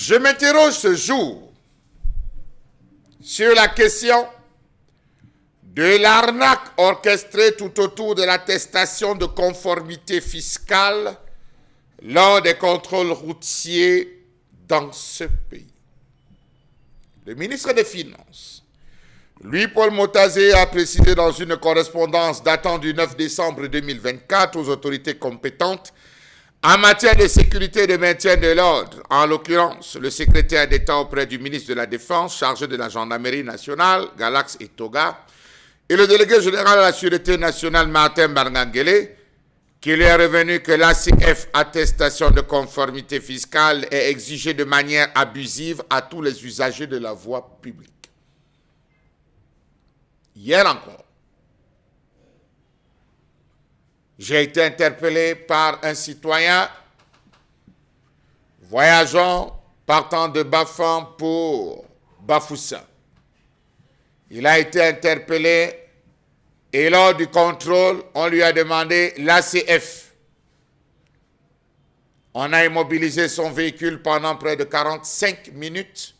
Je m'interroge ce jour sur la question de l'arnaque orchestrée tout autour de l'attestation de conformité fiscale lors des contrôles routiers dans ce pays. Le ministre des Finances, Louis-Paul Motazé, a précisé dans une correspondance datant du 9 décembre 2024 aux autorités compétentes en matière de sécurité et de maintien de l'ordre, en l'occurrence le secrétaire d'État auprès du ministre de la Défense chargé de la gendarmerie nationale, Galax Etoga, et le délégué général à la Sûreté nationale, Martin Barnangele, qu'il lui est revenu que l'ACF, attestation de conformité fiscale, est exigée de manière abusive à tous les usagers de la voie publique. Hier encore, j'ai été interpellé par un citoyen voyageant partant de Bafang pour Bafoussam. Il a été interpellé et lors du contrôle, on lui a demandé l'ACF. On a immobilisé son véhicule pendant près de 45 minutes.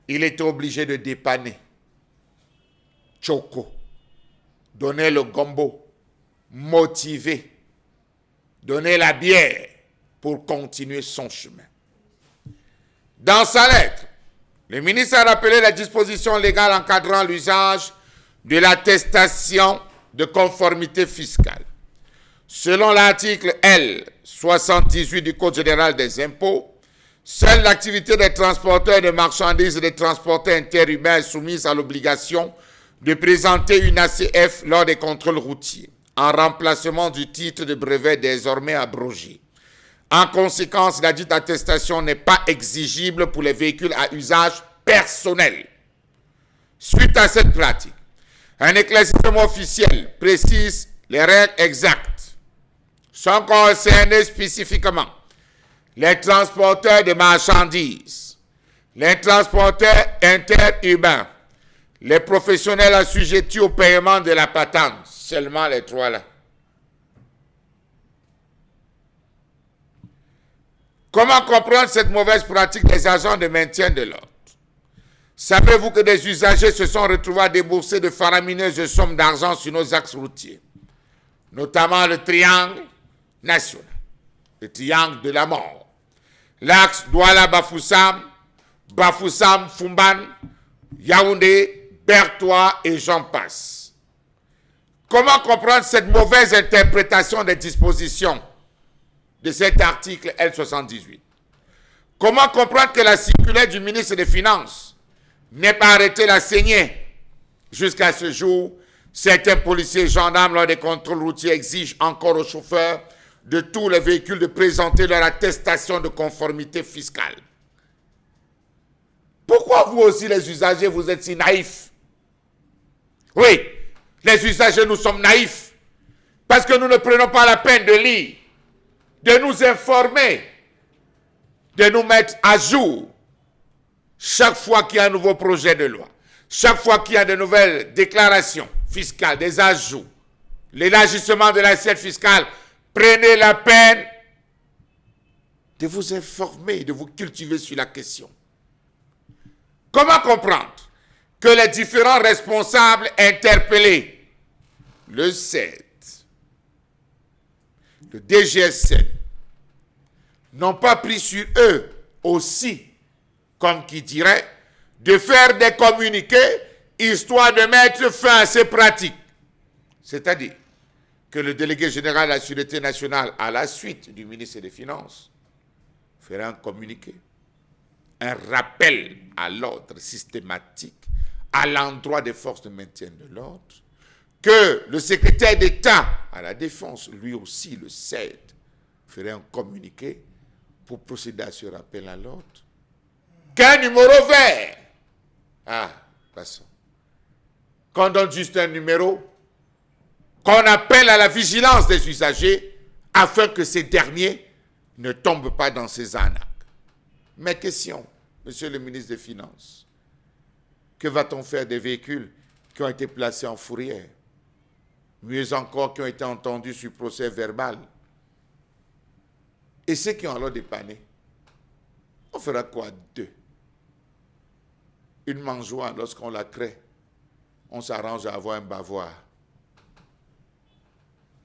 Il était obligé de dépanner. Choco, donner le gombo, motiver, donner la bière pour continuer son chemin. Dans sa lettre, le ministre a rappelé la disposition légale encadrant l'usage de l'attestation de conformité fiscale. Selon l'article L. 78 du Code général des impôts, seule l'activité des transporteurs de marchandises et des transporteurs interurbains est soumise à l'obligation de présenter une ACF lors des contrôles routiers, en remplacement du titre de brevet désormais abrogé. En conséquence, la dite attestation n'est pas exigible pour les véhicules à usage personnel. Suite à cette pratique, un éclaircissement officiel précise les règles exactes. Sont concernés spécifiquement les transporteurs de marchandises, les transporteurs interurbains, les professionnels assujettis au paiement de la patente, seulement les trois là. Comment comprendre cette mauvaise pratique des agents de maintien de l'ordre? Savez-vous que des usagers se sont retrouvés à débourser de faramineuses sommes d'argent sur nos axes routiers, notamment le triangle national, le triangle de la mort, l'axe Douala-Bafoussam, Bafoussam-Fumban, Yaoundé, Bertois et j'en passe. Comment comprendre cette mauvaise interprétation des dispositions de cet article L78? Comment comprendre que la circulaire du ministre des Finances n'ait pas arrêté la saignée? Jusqu'à ce jour, certains policiers et gendarmes lors des contrôles routiers exigent encore aux chauffeurs de tous les véhicules de présenter leur attestation de conformité fiscale. Pourquoi vous aussi les usagers vous êtes si naïfs? Oui, les usagers nous sommes naïfs parce que nous ne prenons pas la peine de lire, de nous informer, de nous mettre à jour chaque fois qu'il y a un nouveau projet de loi, chaque fois qu'il y a de nouvelles déclarations fiscales, des ajouts, l'élargissement de l'assiette fiscale. Prenez la peine de vous informer, de vous cultiver sur la question. Comment comprendre que les différents responsables interpellés, le 7, le DGSN, n'ont pas pris sur eux aussi, comme qui dirait, de faire des communiqués histoire de mettre fin à ces pratiques. C'est-à-dire que le délégué général à la Sûreté nationale, à la suite du ministre des Finances, fera un communiqué, un rappel à l'ordre systématique à l'endroit des forces de maintien de l'ordre, que le secrétaire d'État à la Défense, lui aussi le 7, ferait un communiqué pour procéder à ce rappel à l'ordre. Qu'un numéro vert. Ah, passons. Qu'on donne juste un numéro, qu'on appelle à la vigilance des usagers afin que ces derniers ne tombent pas dans ces arnaques. Mes questions, monsieur le ministre des Finances, que va-t-on faire des véhicules qui ont été placés en fourrière? Mieux encore, qui ont été entendus sur procès verbal. Et ceux qui ont alors dépanné, On fera quoi deux? Une mangeoire, lorsqu'on la crée, on s'arrange à avoir un bavoir.